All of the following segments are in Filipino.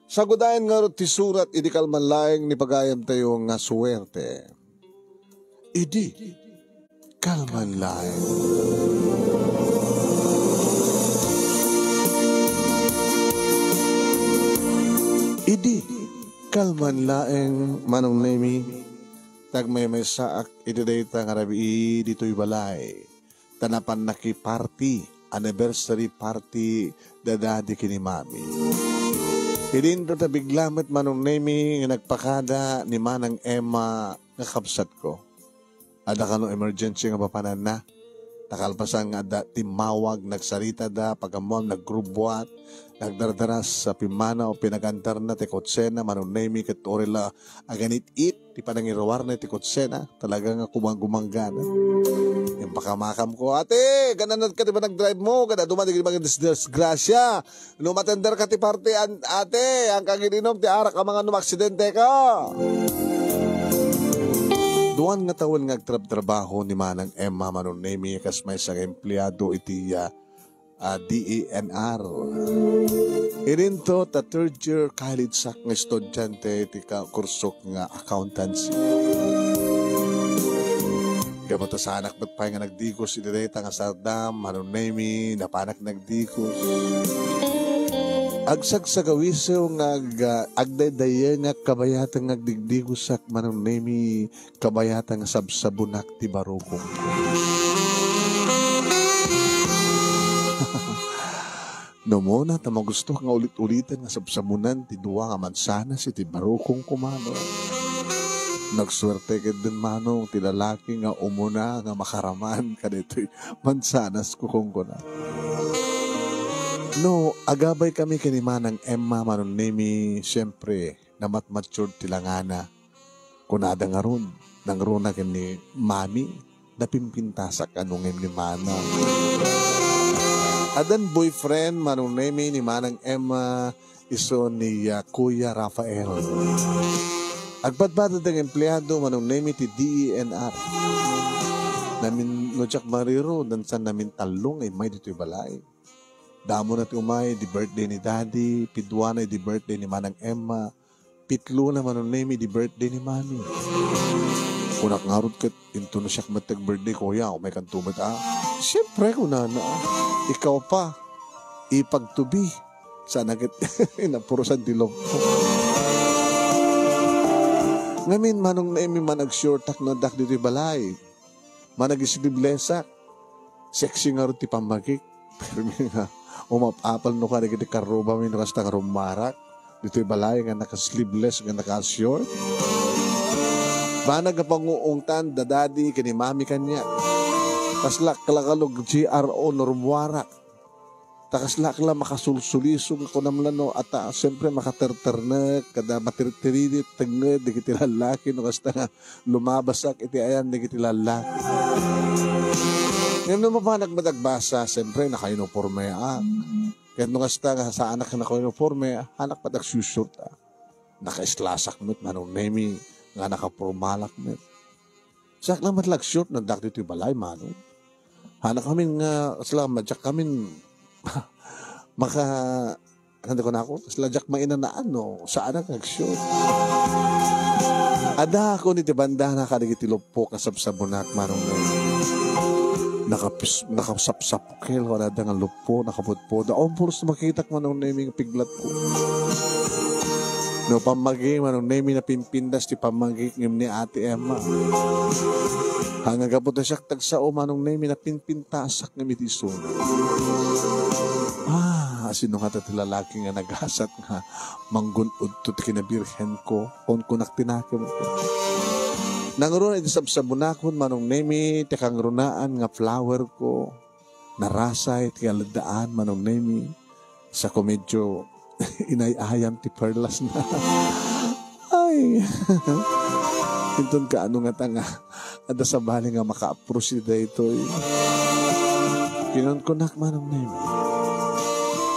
Sagudayan nga ro ti surat idi kalmanlaeng ni pagayam tayo nga suwerte. Idi kalmanlaeng. Idi kalmanlaeng manong nemi tagmay may saak idi dayta nga rabi dito'y balay. Tanapan naki party, anniversary party dadadi kini mami. Idin to tabiglamet manong nemi nga nagpakada ni Manang Emma nga kapsat ko. Ada ka no emergency nga papanan na. Takalpasan nga da timawag, nagsarita da, pagamuam, naggrubwat, nagdardaras sa pimana o pinagantar na tikotsena, manong nemi katorila aganit it, di pa nangirawar na tikotsena, talaga nga kumang-gumanggana. Yung pakamakam ko, ate, gananat ka di ba nag-drive mo? Gana dumating di ba disgrasya? Numatender ka ti parte, ate, ang kagininom, ti arak ang mga numaksidente ka. Duwan nga tawon nga trabaho ni Manang Emma manong nemi kas may isang empleyado iti DENR. Irinto ta third year college sak nga estudyante iti kursok nga accountancy. Kaya mo sa anak ba't pa nga nagdikos iti dayta nga sardam manong nemi napanak nagdikos. Agsag sa gawiso nga agdadaya nga kabayatang agdigdigusak manong nemi kabayatang sabsabunak ti barukong. No mo na tama gusto nga ulit-ulitan nga sabsabunan ti duwa nga mansanas iti barukong kumano. Nagswerte ka din manong ti lalaki nga umuna nga makaraman kanito'y mansanas kukong ko na. No, agabay kami kini Manang Emma manong nemi, siyempre, namat-matured tilangana. Kunada nga ron, nang runa kini mami, napimpintasak anong ni Manang. Adan boyfriend manong nemi ni Manang Emma, iso ni Kuya Rafael. Agpadbada ng empleyado manong nemi ti DENR. Namin nojak mariro, dansan namin talong ay may dito'y balay. Damo na umay, di birthday ni Daddy. Pidwa na di birthday ni Manang Emma. Pitlo na manong nemi, di birthday ni Mami. Kunak ngarod kat, into na siya matag-birthday, kuya, o may kantumat, siyempre, kunana, ikaw pa, ipagtubi. Sana kit, inapurusan tilog po. Ngamin, manong nemi, manag-shortak na dak dito'y balay. Manag-isibiblesak. Sexy nga rin ti pamagik. Pero nga, umapapal no ka, nagiti karuba mi no kasta karumarak. Dito'y balay nga naka-sleeveless, nga naka-short. Banag nga panguungtan, dadadi, kani mami kanya. Taslak kalakalog GRO norumwarak. Takaslak la makasulsulisong ako namlano at siyempre makaterternek, kada matirtiridit, tangad, di kiti lalaki, no kasta nga lumabasak, iti ayan, di kiti lalaki. Ngayon naman pa nagmadagbasa, siyempre naka-uniforme Kaya nung kasta nga sa anak na naka-uniforme, anak pa nagsushort Naka-islasak mo't manong nemi, nga naka-formalak mo't. Sak lang matlag short, nandak dito yung balay, manong. Hanak kami nga, sila madyak kami, hindi ko na ako, sila dyak mainanaan, no, sa anak nag-short. Ada ako ni tibanda na kanigitilopok na sabsabunak, manong nemi. Nakasapsapukil, wala da nga lupo, nakaputpo. Daon pulos na makitak manong naming piglat ko. No, pamagi, manong naming napimpindas, ti pamagi ngim ni Ate Emma. Hanggang kapot na siya tagsao, manong naming napinpintasak ngim itiso. Sino nga tati lalaki nga naghasat nga manggunod to ti kinabirhen ko, kung kunak tinakim ko. Nangruna iti sabsabunakon manong nemi ti kangrunaan nga flower ko narasay ti aladaan manong nemi sa komedyo inayayam ti perlas na ay intun ka ano nga tanga ada sa bali nga maka-approach ito kinon kunak manong nemi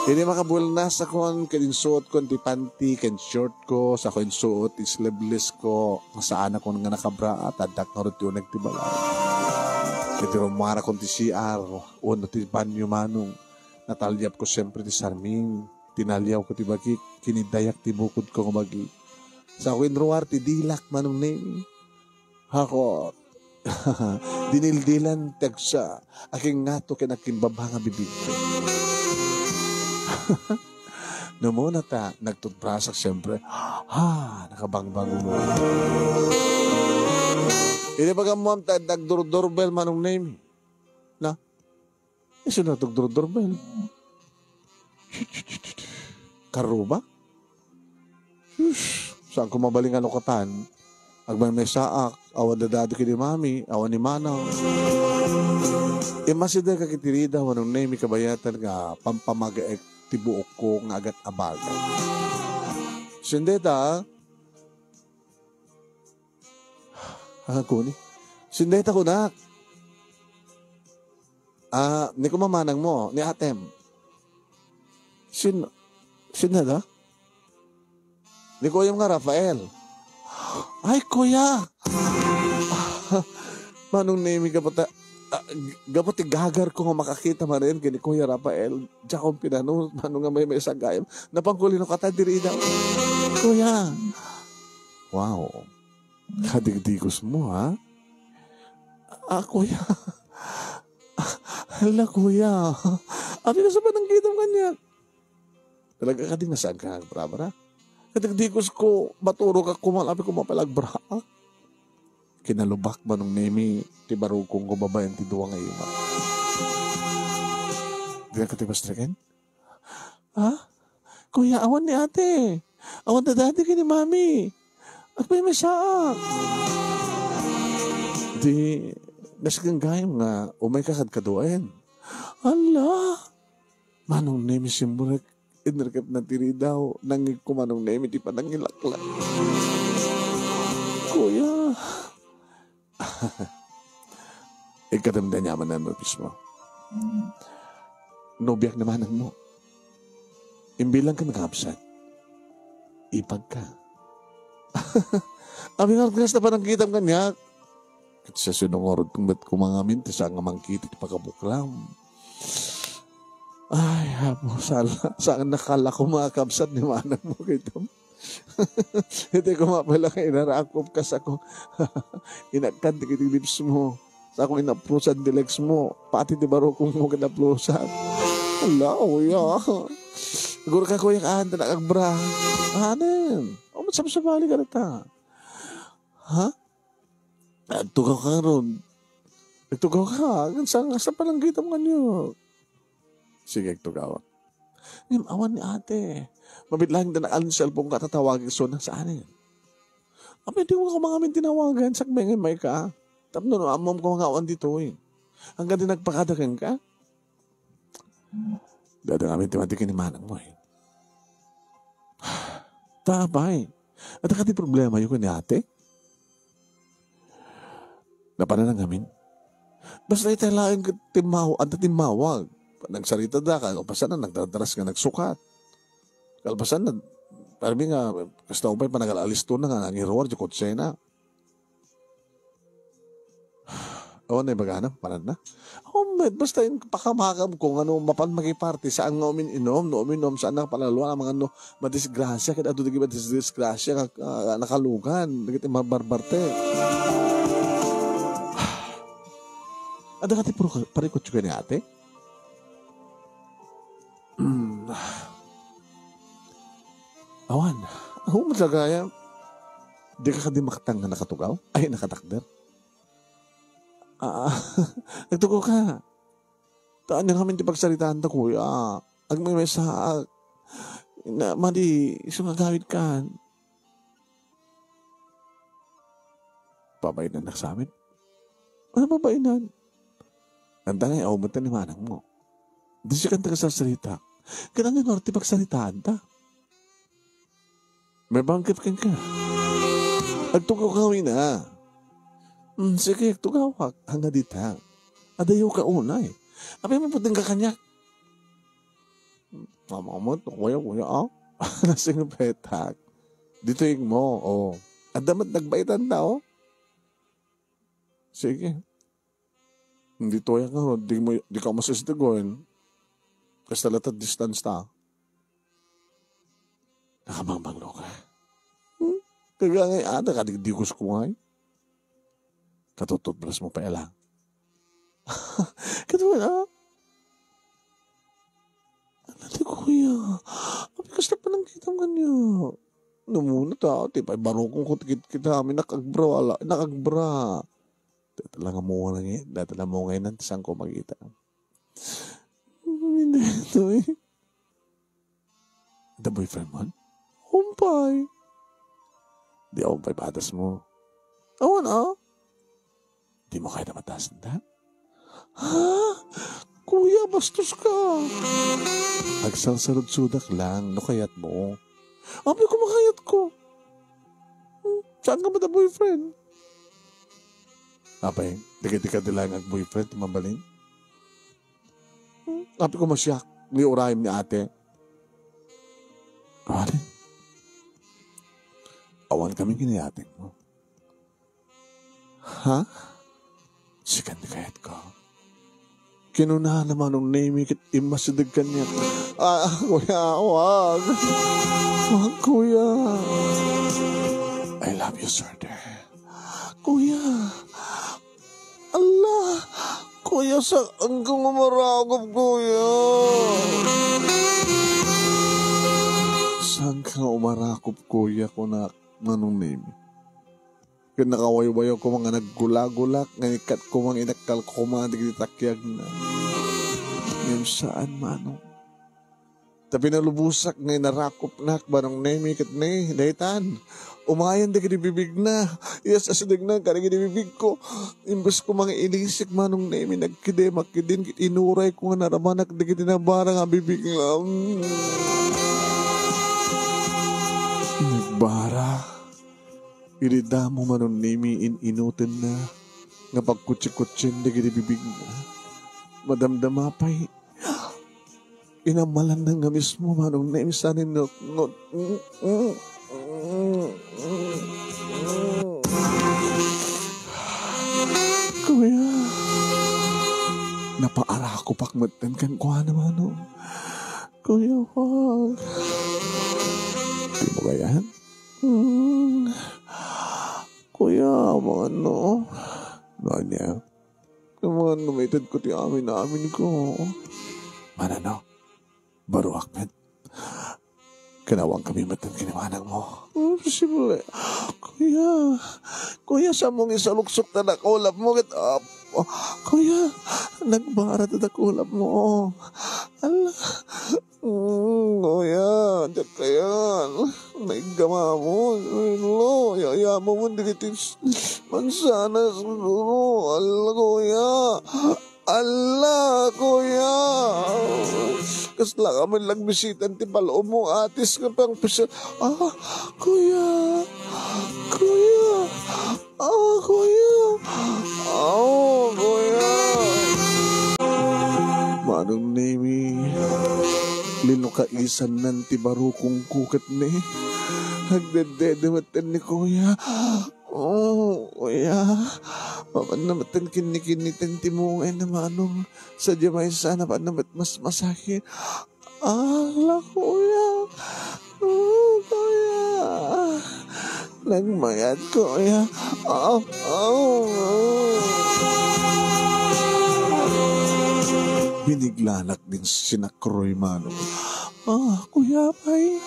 hindi makabulnas ako kinsuot ko ti panty, short ko, sa ko insuot, sleeveless ko, saan ako nga nakabra at adak na rin yung nagtibalay. Iti rumara ko ti CR, uno ti banyo manong, natalyap ko siyempre ti sarming, tinalyaw ko ti bagi, kinidayak ti bukod ko nga bagi. Sa akin ruwar ti dilak manong name. Ako, dinildilan tagsa, aking ngato kinakimbaba nga bibig ko. Namuna ta, nagtutprasak siyempre, nakabangbang mo. Ini baga mo, nagdurdoorbell manong name. Na? Iso na nagdurdoorbell. Karuba? Saan ko mabaling alokatan? Agmay may saak, awan dadado ki ni mami, awan ni manaw. Imasida ka kitirida, wanong name kabayatan nga pampamagaek tibuok ko nga agat abaga. Sindeta, ako ni. Sindeta ko na. Ni kumamanang mo, ni atem. Sinada? Ni kuya nga Rafael. Ay, kuya! Manong name ka pata, gapot gagar ko nga makakita man rin kini Kuya Rafael. Diya kong pinano, manong nga may sagayam. Napangkulino ka ta diri daw. Kuya! Wow! Kadigdigos mo, ha? Kuya! Hala, kuya! Abi ka sa panangkitang kanya. Talaga ka din nasaan ka, brabara? Kadigdigos ko, maturo ka kumalabi ko mapalagbra. Kinalubak ba nung nemi, ti barukong ko babayan ti duwa ngayon. Di ka tibas dragan? Kuya, awan ni ate. Awan na dati ka ni mami. At may masaak. Di, nasagang gayam nga, umay kakad kaduayan. Ala! Manong nemi simbulag, inarkap na tiri daw, nangig ko manong nemi, di pa nangilakla. Kuya! Ikaramda niya man na mo mismo. Nobiyak naman mo. Imbilang ka nakapsat. Ipag ka. Abi nga kasi na parang kitang kanya. At sa sinungorod kung ba't kumangamin, sa nga mangkita pagkabuklam. Ay, hapo, saan nakala ko mga kapsat ni manang mo kito. Hindi ko mapala ka inarakop ka sa ko. Inagkan di kiting lips mo. Sa akong inaplusan di legs mo. Pati di baro kong mo kinaplusan. Ala, kuya. Siguro ka kuya kaan na nakagbra. Anin? O, matsapasabali ka na ta. Ha? Nagtugaw ka ron. Nagtugaw ka. Sa palanggitan mo kanyo. Sige, nagtugaw. Ngayon, awan ni ate. Mabitlang na nakalan sa cellphone ka tatawagin so na saan yun? Hindi mo ka mga amin tinawagan. Sakmengin may ka. Tapno no, amom ko mga awan dito eh. Hanggang din nagpakadagan ka. Dadang amin timatikin ni manang mo eh. Tabay. At akati problema yun ni ate. Napanan amin. Basta italain ka timawag. Nagsarita da ka. Kalpasan na nagdadaras ka nagsukat. Kalpasan na. Parang nga, kasta upay panagalalis to na nga. Nangiruwar di kotsena. Awan na ibagana. Panan na. Basta yung pakamakam kung ano mapan magiparty. Saan nga uminom. No uminom. Saan na palaluan. Mga ano madisgrasya. Kaya ato di ba disgrasya. Nakalugan. Nagit yung mabarbarte. Ada kati puro parikot juga ni ate? Awan. Ako matlagaya. Di ka di makatang na nakatugaw? Ay, nakatakder. Nagtugaw ka. Taan yung kami di pagsalitaan ta, kuya. Ag may sa na madi, isang agawid ka. Babayin na nagsamin. Ano babayin na? Ang tangay, awamatan ni manang mo. Di siya kang tagasasalita. Kailangan nga norte pagsalitaan ta. May bangkit ka. Agtugaw kami na. Sige, agtugaw ka. Hanga dita. Adayo ka una eh. Apay mo puting ka kanya. Mama mo, kuya, Nasing petak. Dito yung mo, At damat nagbaitan na, Sige. Hindi toya ka, di ka masasitigoin. Kasi talatad distance ta. Nakabangbanglo ka. Kaya ngay ada ka digdigos ko ngay. Katututbras mo pa ilang. Katuwa na. Ano kuya? Apikas na pa nang kitang kanya. Namuna ta, tipay barokong kutikit kita amin nakagbra. Tatala mo nga ngayon. Tatala mo ngayon nanti saan ko magkita. Hindi ito eh. The boyfriend mo? Humpay. Di ako humpay patas mo. Awan ah. Di mo kaya na mataas na? Ha? Kuya, bastos ka. Agsalsalod-sudak lang. No kayat mo. Abi ko makayat ko. Saan ka ba the boyfriend? Apay, tika-tika lang ang boyfriend, timambalin. Api ko masyak, liurayim ni ate. Ano? Awan kami kiniyating mo. Ha? Sikan ni kayat ko. Kinunahan naman nung name kit imasidag kanya. Kuya, wag. Wag, kuya. I love you, sir. Kuya. Allah. Kuya, saan kang umaragap, kuya? Saan kang umarakop, kuya, kung nanong name? Kaya nakawayo-wayo ko mga naggula-gulak, nganikat ko mga inakal ko mga digitakyag na. Ngayon saan, manong? Tapi nalubusak ngayon narakop na, barang name, ikat na eh, dahitan. Umayan di kinibibig na. Yes, asidag na, kaya kinibibig ko. Imbes ko mga ilisik manong name, nagkide, makidin, inuray ko nga naramanak, di kitinabara nga bibig lang. Nagbara. Irida mo manong name, inutin na. Nga pagkutsi-kutsin, di kinibibig na. Madamdamapay. Inamalan na nga mismo manong name, sanin not. Kuya, napaara ko pakmatan kan kuha naman o. Kuya, wag. Di mo kayahan? Kuya, mga ano? Noon niya. Naman, numitid ko ti amin ko. Manano? Baro Ahmed. Kanawang kami matang kiniwanag mo. Posible. Kuya, sa mong isaluksok na nakulap mo. Kuya, nagbara na nakulap mo. Ala. Kuya, dyan ka yan. Naigama mo. Lo, yaya mo dikitis. Mansana siguro. Ala, kuya. Allah, kuya. Kasla ka man lang bisitan ti paloob mo atis ka pang pisa. Kuya. Kuya. Kuya. Kuya. Manong nemi. Linukaisan nan ti barukong kukat ni. Hagdededematan ni kuya. Kuya. Papanamatan kinikinitan ti mo ngayon na manong sa jamay sana panamat mas masakit. Ala, kuya. Kuya. Nagmayat, kuya. Biniglanak din sinakroy manong. Kuya, pay.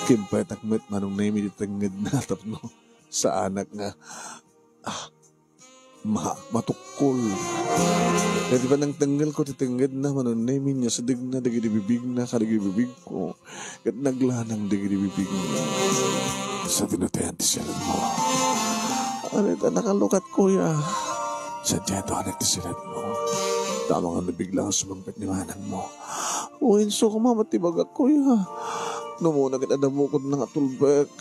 Kimpay takmet manong naimi ditangad natap no sa anak nga. Matukol. Kaya di ba nang tanggal ko, titanggad na, manunaymin niya, sadig na, dagidibibig na, kadigibibig ko. At naglanang dagidibibig na. Sa tinutayan tisilan mo. Arita, nakalukat, kuya. Sadya ito, anak tisilan mo. Tama nga nabigla ang sumangkat ni manang mo. Uwinso ko, mamatibag ako, kuya. Numuna kita damukod ng atulbek.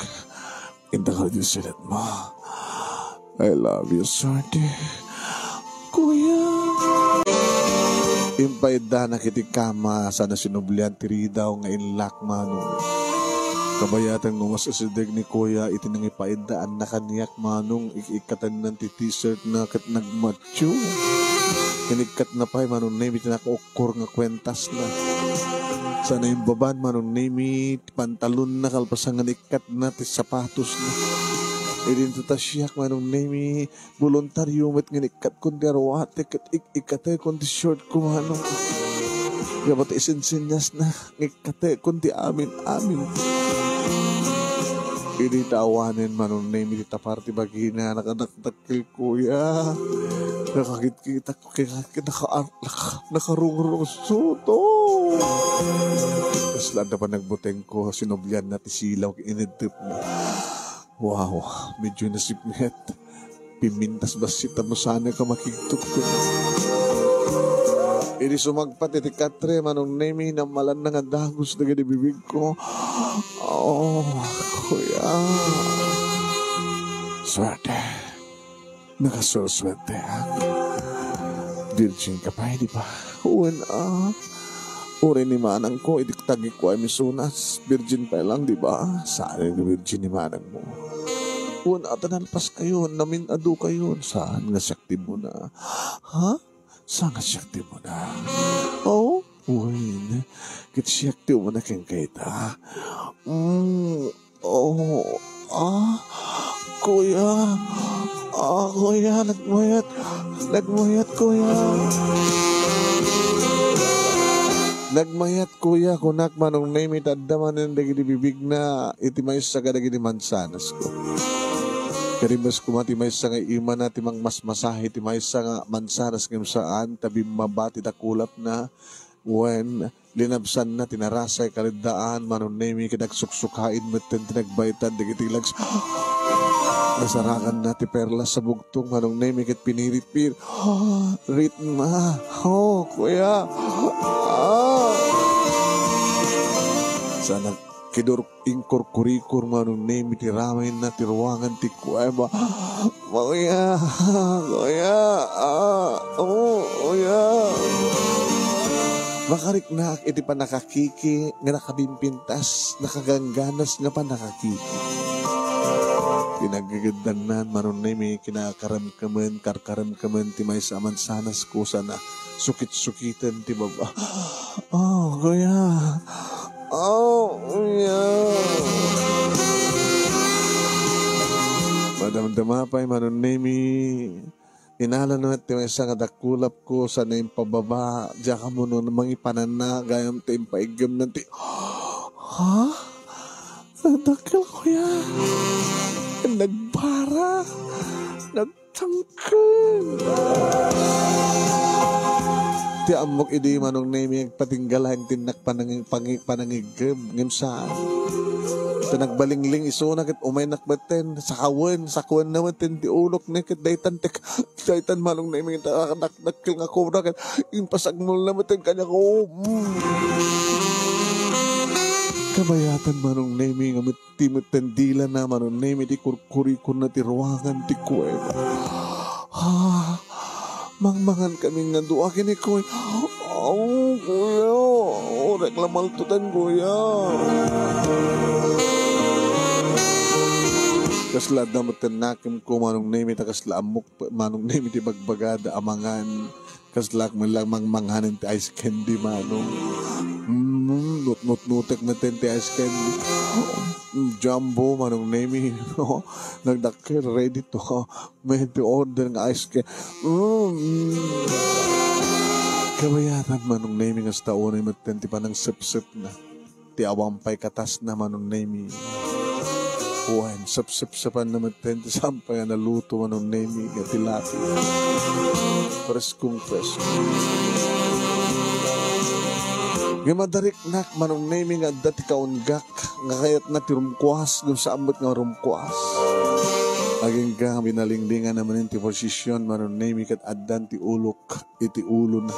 Inta ka rin tisilan mo. I love you, Sardi. Kuya. Impayda na kiti kama sana sinublian tiri daw nga inlak manong. Kabayatan ng mas asidig ni kuya itinang ipaidaan na kaniyak manong ikikatan ng t-shirt na kat nagmatyo. Kinikat na pa'y manong name tinakaukor nga kwentas na. Sana yung baban manong name pantalon na kalpasangan ikat na ti sapatos na. Idin to tasyak manong name voluntaryo met nginikat kundi arwate kat ikate kundi short ko manong. Gabat isinsinyas na ngikate kundi amin. Ini tawanin manong name iti party bagina nakadakdakil kuya. Nakakit kita ko nakarungrung suto. Kasla na pa nagbuteng ko sinubyan na ti silaw inidip na. Wow, medyo nasipnet. Pimintas basita mo sana ka makiktuk ko. Ini sumagpat iti katre manong name na malan na nga dagos na ganibibig ko. Oh, kuya. Swerte. Nakasuswerte ha. Virgin ka pa, di ba? Uwan Uri ni manang ko, idiktagi ko ay misunas. Virgin pa lang, di ba? Saan yung virgin ni manang mo? Uwan tanalpas kayo, namin adu kayo. Saan nga sakti mo na? Ha? Saan nga sakti mo na? Oh? Uwan. Kit sakti mo na keng kita. Kuya. Kuya, nagmayat, kuya. Nagmayat, kuya, kunak manong name itadaman ng dagiti bibig na itimay sa kadagiti mansanas ko. Karimas kumatimay sa nga ima na timang mas masahe, timay sa nga mansanas ng saan, tabi mabati takulap na when linabsan na tinarasay kalidaan, manong name kinagsuksukain meten tinagbaitan, dagiti lags. Nasarakan na ti perlas sa bugtong manong name ikit piniripir. Ritma. Kuya. Sana kidur ingkur-kurikur manong name iti ramay na ti ruangan ti kuya ba. Kuya. Kuya. Makariknak iti pa nakakiki nga nakabimpintas, nakagangganas nga pa nakakiki. Pinagagandanan manon na may kinakaramkaman, karkaramkaman ti may saman sanas ko sana sukit-sukitan ti baba. Kuya. Kuya. Madamdama pa'y manon na may inala na ti may sa kadakulap ko sana yung pababa. Diya ka mo nun mga ipanan na gayam ti impaigam na ti. Nadakil kuya. Nagbara, nagtangkal. Ti amok idi manong name patinggalan tinak panangigem ngem saan. Tinagbalingling iso na kit umay nakbaten sa kawan naman ten ti ulok na kit daytan manong name nakdakil nga kubra kit impasagmol naman ten kanya ko. Kabayatan manong name nga timutendila na manong name di kurkurikun na ti ruangan ti kuweba. Mangmangan kami nga doa kini kuya. Kuya. Reklamaltutan kuya. Kasla na matanakim ko manong name kasla amok manong name ti bagbagada amangan. Kasla lang mangmanganin ti ice candy manong. Nut-nutek na tente ice candy. Jumbo manong name nagdakil ready to may order ng ice candy. Kabayatan manong name nga sa taon ay matenti pa ng sip-sip na ti awampay katas na manong name kuhan sip-sip-sipan na matenti sampay na luto manong name nga tilapia preskong Madarik nak manong name nga dati kaunggak nga kayat na ti rumkwas dun sa ambot nga rumkwas. Aging ka binalinglingan naman ti posisyon manong name kat addan ti ulok iti ulo na.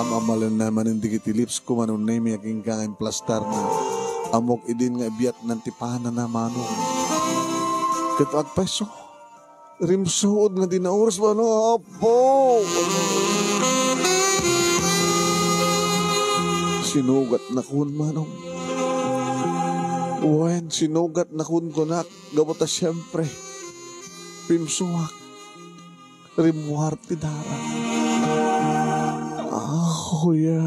Amalan naman hindi kiti lips ko manong name aging ka ng plastar na amok idin nga biyat ng tipana na manong. Kat agpaiso rimsuod nga dinauros ba no apo. Sinugat na kun manong. Uwen, sinugat na kun kunak. Gabota siyempre. Pimsuwak. Rimuhar ti darang. Kuya,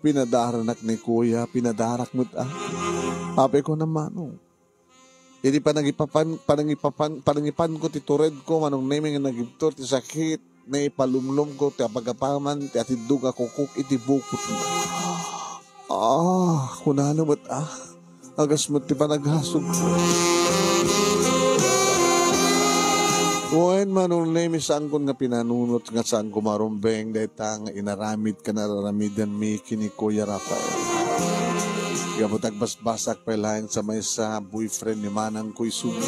pinadaranak ni kuya, pinadarak mo't Ape ko naman, Hindi panangipan ko ti tured ko, manong naming nagibtor, ti sakit, na ipalumlum ko, ti apagapaman, ti atidug ako kuk, iti bukot mo. Kunano mo't agas mo't ti panaghasog ko. Kuwain manong name saan ko nga pinanunot nga saan ko marumbeng dahil nga inaramid ka nararamidan mi kini Kuya Rafael. Gabutag basbasak pa lang sa may sa boyfriend ni Manang Kuy Sugi.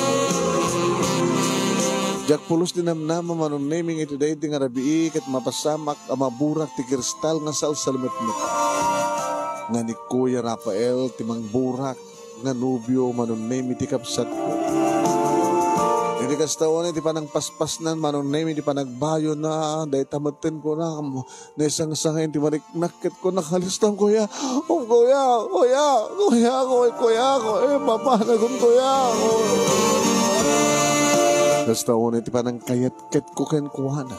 Jack pulos din namnama manong naming ito dahil nga rabi kat mapasamak amaburak ti kristal nga salsalmet mo. Nga ni Kuya Rafael timang burak nga nubyo manong name iti kapsat ko. Hindi kastawan iti panang paspas nan manong name iti panagbayo na dahil tamatin ko na isang sangin ti mariknakit ko nakalistan kuya. Kuya, papanagon kuya. Kastawan iti panang kayat-ket ko ken kuhana.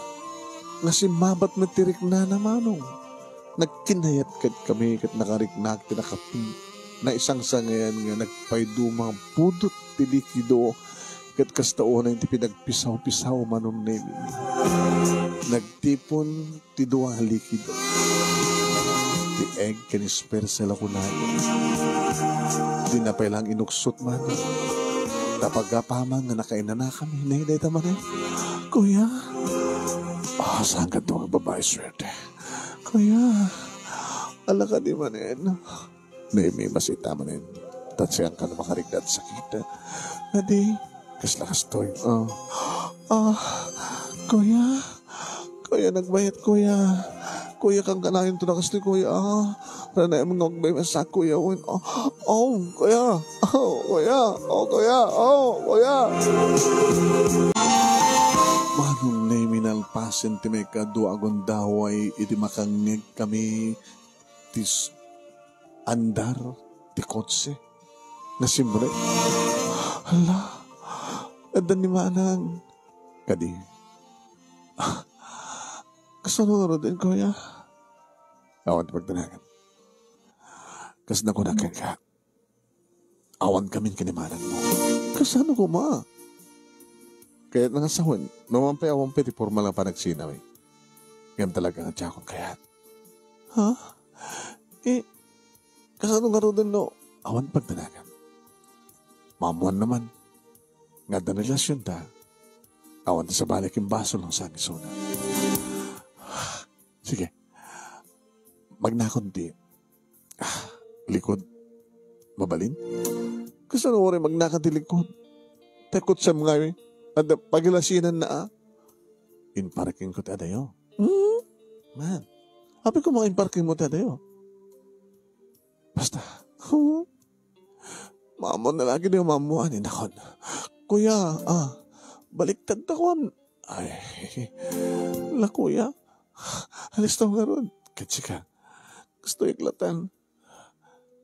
Nga si mabat na tirik na namanong. Nagkinayat-ket kami kat nakariknak ti nakapi. Na isang sangayan nga nagpaydumang pudot ti likido. Kat kastaon na hindi pinagpisaw-pisaw manong nemi. Nagtipon ti duwang likido. Ti egg kanisper sa lakunayo. Di na pailang inuksot man. Tapagapaman na nakaina na kami. Nahiday taman Kuya. Saan ka ito ang babae swerte? Kuya. Ala ka di manin. Nemi masita manin. Tatsiyang ka na makarigdat sakit. Adi. Lakas toy. Kuya, nagbayat, kuya. Kuya, kang kanahin to nakas ni kuya. Ranay mong nagbay masak, kuya. Kuya. Manong naminal pasen ti may kadua agondaway iti makangnig kami tis andar ti kotse. Nasimbre. Hala. Adan ni Manang. Kadi. Kasunod din, kuya. Awan pagdanagan. Kasna ko na ka. Awan kami kinimanang mo. Kasano ko ma? Kaya nangasahon. Naman pa awan peti formal ang panagsinaw eh. Ngayon talaga nga tiyakong kayat. Kasano nga rin no? Awan pagdanagan. Mamuan naman. Nga da relasyon ta, awan sa balik yung baso lang sa agisona. Sige, magnakonti. Likod, mabalin? Kasi ano rin magnakonti likod? Tekot sa mga at pagilasinan na in-parking ko tadayo. Man, habi ko mga in-parking mo tadayo. Basta, mamon na lagi na yung mamuan. Nakon. Kuya, baliktad ako. Ay, la kuya. Halis na nga ron. Katsika, gusto iklatan.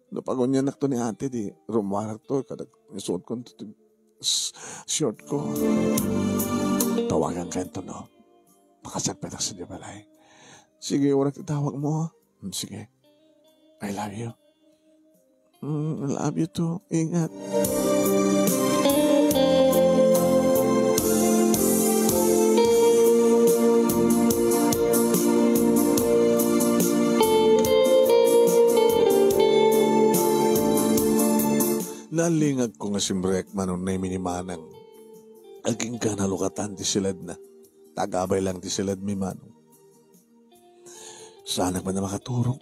Napagon niya nakto ni ate, di rumarak to. Kadag isuot ko short ko. Tawagan ka ito, no? Makasagpatak sa dibalay. Sige, warak tawag mo. Sige. I love you. I love you too. Ingat. Nalingag ko nga si Mrek manong na minimanang. Aging ka nalukatan ti silad na. Tagabay lang ti silad mi manong. Sana man na makaturok.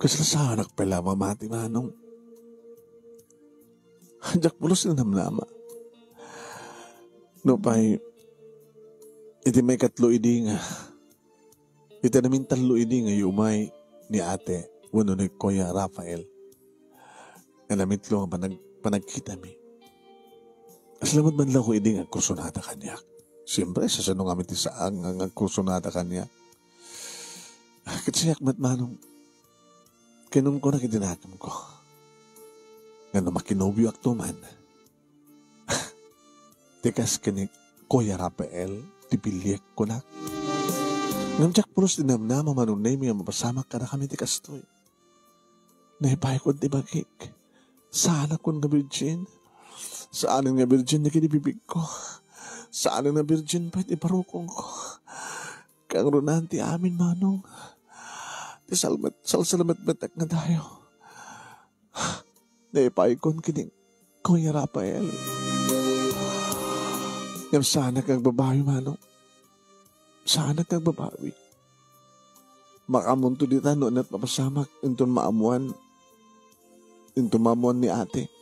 Kaslasanak pala mamati manong. Diyak pulos na namnama. No pa'y iti may katlo idi nga. Iti namin talo idi nga yumay ni ate wano ni Kuya Rafael. Nga namitlo nga panagkita mi. Aslamad man lang ko idi nga kursunata kanya. Siyempre, sa sanong amin ti saang nga kursunata kanya. Katsiyak matmanong kinun ko na kidinakam ko. Nga no makinobyo akto man. Tikas kini Kuya Rafael, tipilyek ko na. Ngamjak pulos dinamna mamanunay mi mapasamak ka na kami ti kastoy. Naipay ko di bagik. Sana kun nga virgin. Saan nga virgin na kinibibig ko. Saan nga virgin pa iparukong ko. Kang runan ti amin manong. Ti salamat batak nga tayo. Naipay kon kining Kuya Rafael. Ngam sana kang babawi manong. Sana kang babawi. Makamunto dita noon at mapasamak intun maamuan. Intun maamuan ni ate.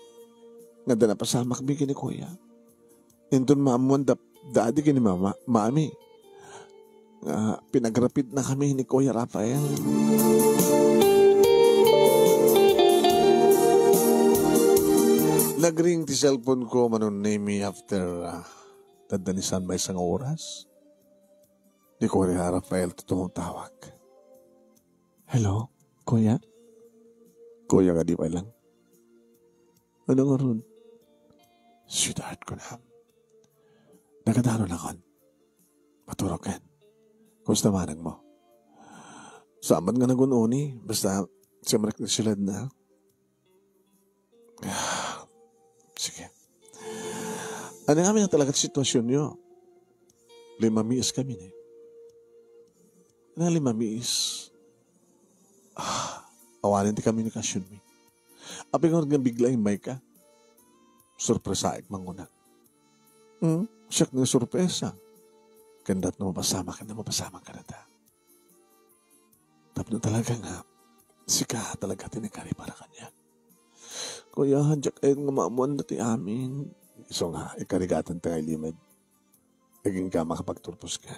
Nga da napasamak mi kini kuya. Intun maamuan dadi kini mami. Pinagrapit na kami ni Kuya Rafael. Nagring ti cellphone ko manunay mi after tadanisan ba isang oras. Di Kuya Rafael totoong tawag. Hello, Kuya? Kuya ka di pa lang. Ano nga ron? Sweetheart ko na. Nagadano na kon. Maturok yan. Kumusta manang mo? Saan nga nagununi? Basta siya silad na. Sige. Ano namin na talaga sitwasyon nyo? 5 miis kami na. Na 5 miis. Awanin ti komunikasyon mi. Aping nga bigla yung may ka. Surpresa ik manguna. Siyak ng surpresa. Kandat na mapasama ka na ta. Tapos talaga nga, sika talaga tinagari para kanya. Kuya, hadyak ay nga maamuan na ti amin. So nga, ikarigatan tayo limad. Naging ka makapagturpos ka.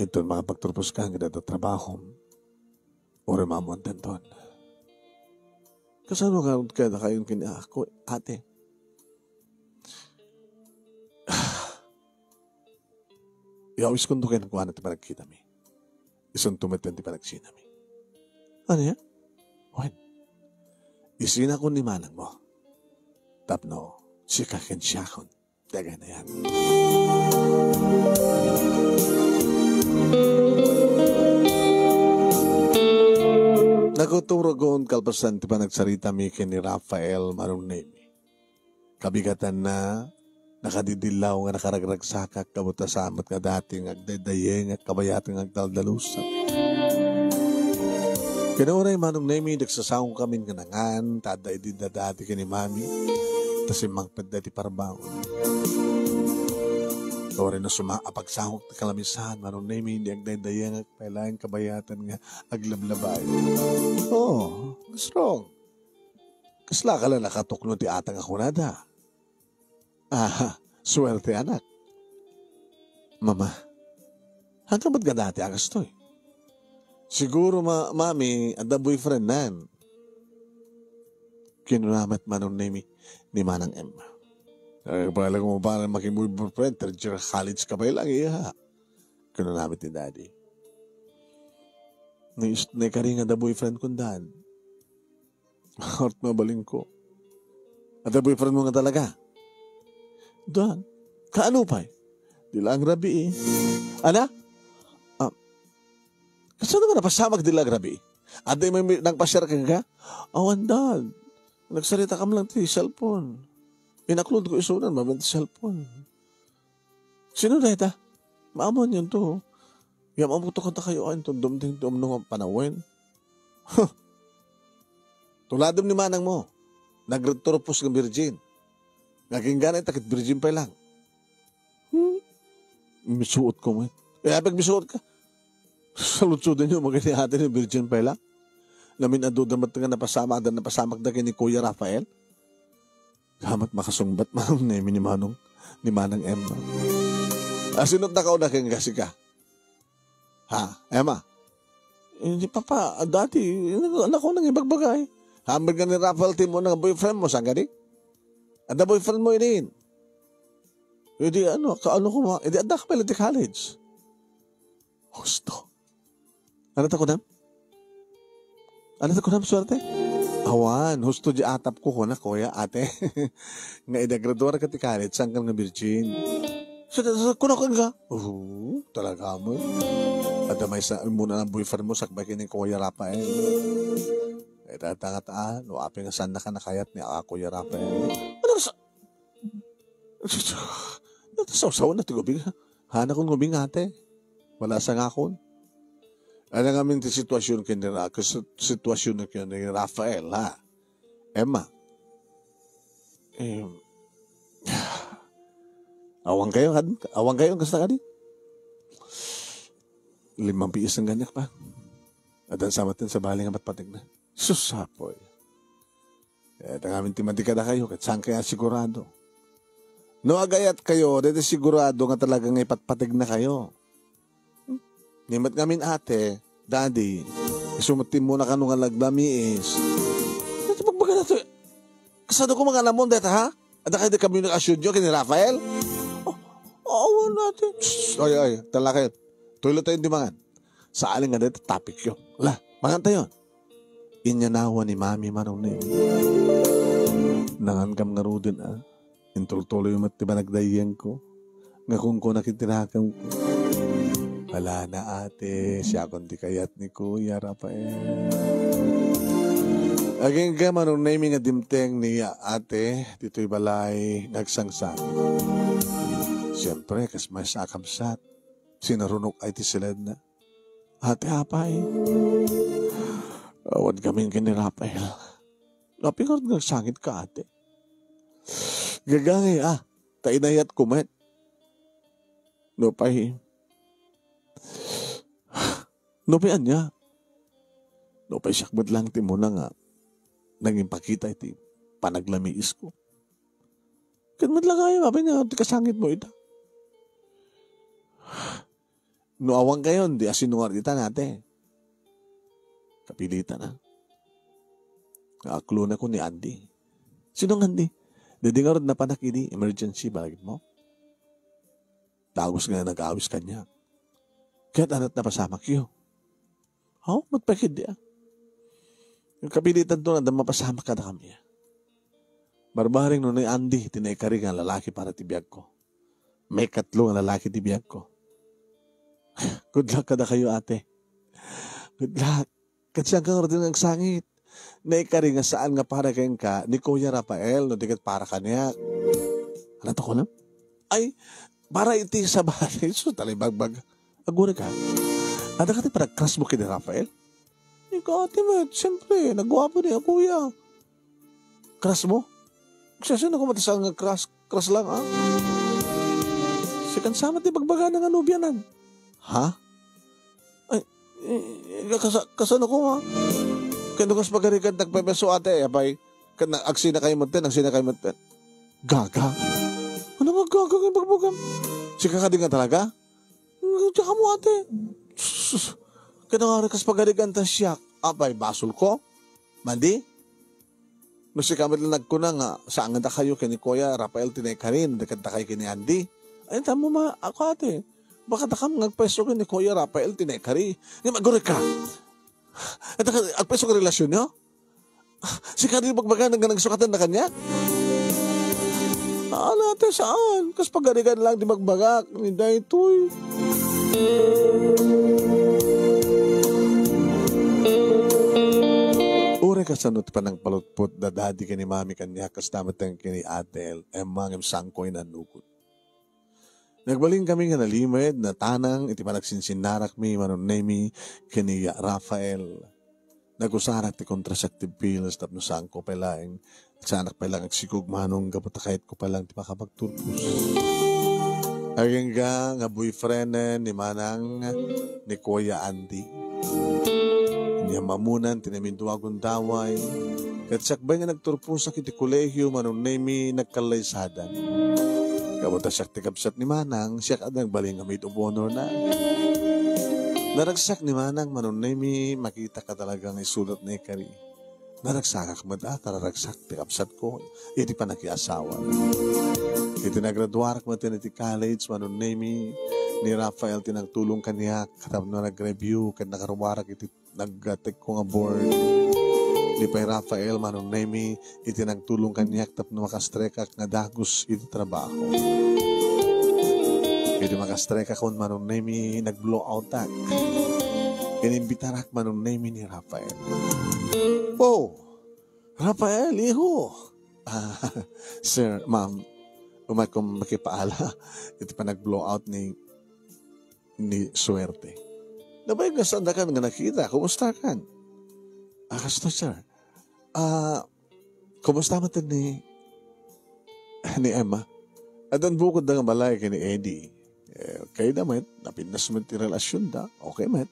Ito makapagturpos ka nga dito trabaho. O remamuan tenton. Kasano ka na kayong kina ako, ate? Iawis kundo kayo ng kuha na ti panagkita mi. Isang tumitan ti panagsina mi. Ano yan? Wen? Isina ko ni manang mo. Tapno, siya kakensiyakon. Dagay na yan. Nakuturogon kalpasan ti panagsarita mi ni Rafael Marunemi. Kabigatan na nakadidilaw nga nakaragragsakak kabutasamat nga dating agdadayeng at kabayatang agdaldalusan. Kinaunay Manong Nemi nagsasawang kami nga nangan tada ididadati ka ni Mami tasimang padati parbaw. Ore na sumapagsahok na kalamisan, Manong Nemi, hindi agdayang at pailayan kabayatan nga aglablabay. Oh, what's wrong? Kasla ka lang nakatukno ti atang ako nada. Swerte anak. Mama, hanggang ba't ka dati agas to eh? Siguro mami, ada boyfriend nan. Kinunamat Manong Nemi ni Manang Emma. Pala kung parang making boyfriend, third year college ka pa lang, iya. Kano namin ni daddy. Naikaringa da boyfriend ko dan. Heart mabaling ko. At da boyfriend mo nga talaga. Dan, kaano pa eh? Di lang rabi eh. Ana? Kasano nga napasamag di lang rabi? At di may nagpasyar ka nga? Awan dan. Nagsalita ka lang ti cellphone. Inaklod ko isunan, mabanti cellphone. Sino na ita? Maamon yun to. Yung mamuto kanta kayo, ay, dumding nung panawin. Tuladom ni manang mo, nagturpos ng virgin. Naging ganay, takit virgin pa lang. Misuot ko mo. Pag misuot ka, salutsudan nyo, magkini ng virgin pa lang. Namin adudamat nga napasamak na ni Kuya Rafael. Kamat makasungbat Manong Nemi ni Manang Emma. Sinot na ka o na kang kasi ka? Ha, Emma? Hindi papa, dati, anak ko nang ibagbagay. Hamad ka ni Rafael Timo ng boyfriend mo, saan gani? Ada boyfriend mo yun. Hindi kaano ko ma, hindi ada ka pala di college. Gusto. Ano ta ko nam? Ano ta ko nam, swerte? Awan, husto di atap ko na kuya, ate. Nga idagraduar ka ti college, saan ka nga virgin? Kunakan ka? Talaga mo. At may sa muna ng boyfriend mo, sakbay kining Kuya Rafael. Eh, tatangataan, o aping asan na ka nakayat ni Kuya Rafael. Ano sa... Natasaw-saw na tigubing. Hana kong gubing ate. Wala sa ngakon. Ano nga min ti sitwasyon ni Rafael, ha? Emma. Awang kayo kasta ka di? 5 piis ng ganyak pa. At ang samatin sa baling amat patig na. Susapoy. At ang amin timadikada kayo, kat saan kaya sigurado? No agayat kayo, dito sigurado nga talagang ipatpatig na kayo. Nimat ngamin ate, daddy, isumatin mo na ka nung alagdami is. Dito magbaga na ito. Kasado ko mga namon dito ha? At kayo di komunikasyon nyo kini Rafael? Oo natin. Ay, tala kayo. Tulo tayong dimangan. Sa aling nga dito, topic yun. Wala, maganda yun. Inyanawa ni mami manong na yun. Nangangam nga rudin Intultuloy yung matiba nagdayan ko. Nga kung ko nakitinakam ko. Wala na ate, siya kundi kayat ni Kuya Rafael. Aging ka manong naming nga dimteng ni ate, dito'y balay nagsangsan. Siyempre, kas may sakamsat. Sinarunok ay tisilad na. Ate apay. Awad kaming kini Rafael. Lapingod ng sangit ka ate. Gagangi tainayat kumet. Nopay niya. Nopay siyakbad lang ti mo na nga. Nanging pakita iti panaglamiis ko. Kanmat lang kayo, mabay nga, kasangit mo ita. No awang kayo, di asinungar kita natin. Kapilitan na. Aklo na ko ni Andy. Sinong Andy? Didingarod na panakini, emergency, balagit mo. Tagos nga nag-awis kanya. Kaya't anat na pasamak yun. Magpakid di Yung kapilitan to na mapasamak ka na kami. Barbaring nun ni Andy, tinaikari ang lalaki para tibiyag ko. May 3 ang lalaki tibiyag ko. Good luck kada kayo ate. Good luck. Kasi ang kang ng sangit. Naikari nga saan nga para kayong ka ni Kuya Rafael no dikat para kanya. Ano to ko na? Ay, para iti sa bahay. So, talibagbag. Agura ka. Ada ka para crush mo kini Rafael? Ikaw ate mo, siyempre, nagwapo niya kuya. Crush mo? Kasi na kumatasang nga crush lang Sikan sama ti bagbaga ng anubyanan. Ha? Ay, kasano ko Kaya nung pagkarikan nagpepeso ate, abay, agsina kayo maten. Gaga? Ano nga gaga yung bagbagam? Sika ka din nga talaga? Tsaka mo ate. Kaya nga rekas pagkarikan ta siya, abay, basol ko? Mandi? Nung si kamit lang nagkuna nga, saan nga kayo kini Kuya Rafael tinay ka rin, nakanta kayo kini Andy. Ay, tamo ako ate. Baka takam nagpeso kini Kuya Rafael tinay ka rin. Nga magure ka. At agpeso ka relasyon nyo? Si Karil magbaga nang nagsukatan na kanya? Ate, saan? Kas pagarigan lang di magbagak. Hindi ito'y. Ure kasanot pa ng palutpot na dadi ka ni mami kanya kas tamatang kini Adel emang sangkoy na nukot. Nagbaling kami nga nalimid na tanang iti panagsinsinarak mi manunemi kini Rafael. Nagusarak ti contraceptive pills tapno sangko palaeng sanak pa lang agsikog manong kaputakayat ko pa lang ti makapagturpus. Aging nga boyfriend ni manang ni Kuya Andy. Niya mamunan tinaminduagon daway. Katsakbay nga nagturpus sa kiti kolehiyo manunemi nagkalaysadan. Kamuta siya tikapsat ni Manang, siya kadang baling maid of honor na. Naragsak ni Manang, manunay makita ka talagang isulat na ikari. Naragsak akmad tararagsak tikapsat ko, iti pa nakiasawa. Iti nagraduarak mo iti college, manunay ni Rafael tinagtulong kaniya, katam na nag-review, kat nakaruwarak iti nag-take ko nga board. Di pa'y Rafael, manong nemi, iti nagtulong kanyak tap na makastrekak nga dagus iti trabaho. Kaya makastreka kon manong nemi nag-blow out tak. Kinimbitarak manong nemi ni Rafael. Oh, Rafael, iho. Sir, ma'am, umay kong makipaala. Ito pa nag-blow out ni Swerte. Nabay nga saan ka nga nakita? Kumusta kan? Kasto, sir. Kumusta mo ni Emma? Adan bukod na nga malay kay ni Eddie. Okay na, met. Napindas mo ti relasyon da. Okay, met.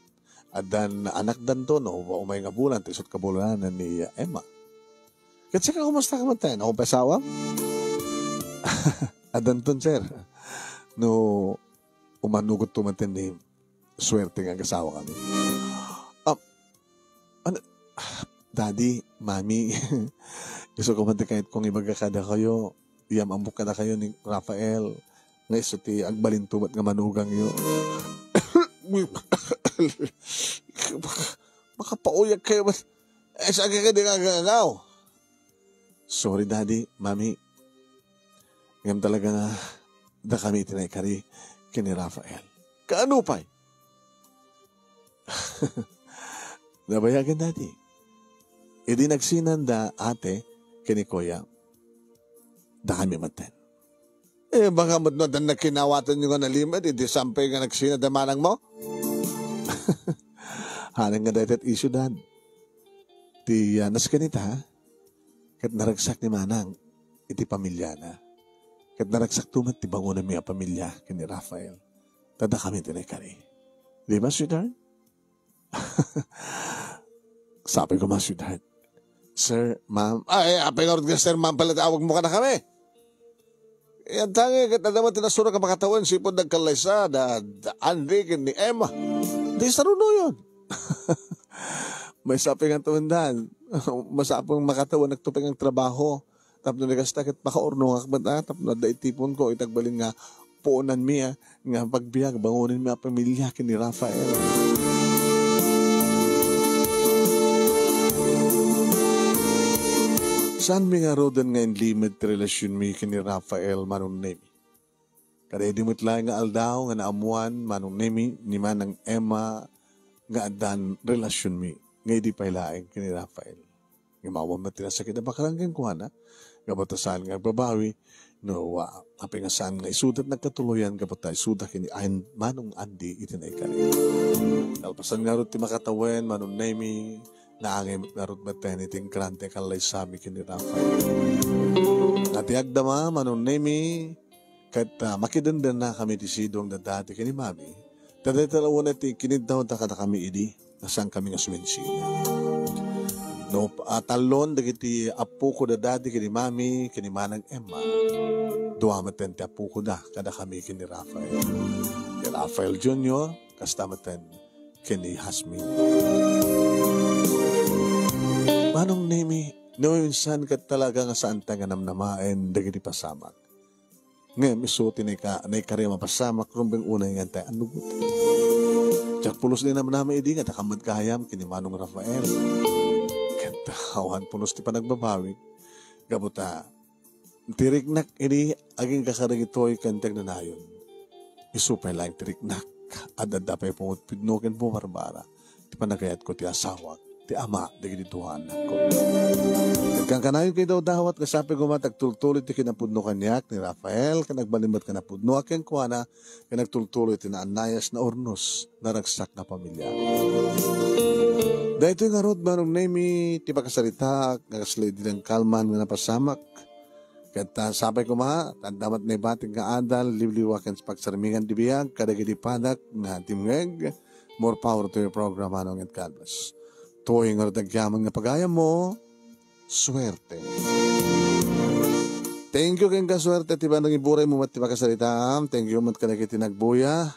Adan anak dan to, no? Umay nga bulan, tisot kabulanan ni Emma. Kasi ka, kumusta ka man tayo? Ako pasawa? Adan ton, sir. No, umanugot tumatin ni Swerte nga kasawa kami. Daddy, Mami, gusto ko man kahit kung ibagakada kayo, amok ka na kayo ni Rafael, nga iso ti agbalintumat nga manugang yo. Makapauyag kayo, saan ka di kagagaw? Sorry, Daddy, Mami. Ngam talaga nga, da kami tinaykari kini Rafael. Kaano pa? Nabayagan, Daddy. Idi nagsinan da ate kini Kuya. Da kami maten. Baka mo na dan nakinawatan nyo nga na limit, idi sampay nga nagsinan da manang mo? Hanang nga dahitat issue, Dad. Ti nas kanita, kat naragsak ni manang, iti pamilya na. Kat naragsak tumat, ti bangunan miya pamilya kini Rafael. Tada kami tinay-kari. Di ba, sweetheart? Sabi ko, sweetheart. Sir, ma'am. Apay nga rin sir, ma'am pala, tawag mo ka na kami. Yan tangi, kita naman tinasura ka makatawan, sipon nagkalaysa, Andy, ni Emma. Di saruno yun. May saping ang tumandan. Masapang makatawan, nagtuping ang trabaho. Tapos nagastakit, makaurno nga kabata, tapos nadaitipon ko, itagbalin nga, puunan miya, nga pagbiyak, bangunin miya pamilya kini Rafael. Saan mi nga rodan nga in limit relasyon mi kini Rafael manong nemi? Kada di mo't lang nga aldaw nga naamuan manong nemi ni manang Emma nga adan relasyon mi nga di pailaeng kini Rafael. Nga mawang matinasakit na bakaranggan ko na nga batasan nga babawi no api nga saan nga isudat nagkatuluyan nga batay suda kini ayon manong Andy itinay kani. Alpasan nga ro ti makatawen manong nemi naangay narot baten iting krante kalay sami kini Rafael. Natiag dama manon nemi kat makidandan na kami ti sidong na dati kini Mami. Taday talawan iti kiniddaw ta kada kami idi nasang kami nga suwensina. No talon dagiti apo ko da dati kini Mami kini manang Emma. Duamaten ti apo ko da kada kami kini Rafael. Kini Rafael Jr. kastamaten kini Hasmin. Manong nemi, noinsan ka talaga nga saan ta nga namnamaen dagiti pasamak. Ngayon, isuti na ikari mapasamak, rumbeng unay nga tayo, ano buti? Tsak pulos din naman namin idi nga, takamad kahayam, kini Manong Rafael. Kantahawan, pulos ti pa nagbabawi. Gabuta, tiriknak, ini, aging kakaragitoy kantag na nayon. Isupay lang tiriknak, adadapay pong pidnokin po barbara. Ti pa nagayat ko ti asawak. Ti ama, dagiti tuhan ko. Nagkangkanayon kayo daw dawat, kasapi ko matagtultuloy ti kinapudno kanyak ni Rafael, kanagbalimbat kanapudno aking kuwana, kanagtultuloy ti naanayas na ornos, naragsak na pamilya. Dahil ito nga rod, manong nemi, ti pagkasarita, nagaslay din ang kalman nga napasamak. Kaya sapay ko tandamat na ibating nga adal, libliwakan sa pagsarmingan di biyag, kadagiti padak na timweg, more power to your program, manong at Calvas. Tuwing nga nagyaman nga pagaya mo, swerte. Thank you kang kaswerte, tiba nang iburay mo mat tiba kasalita. Thank you mat ka na kitinagbuya.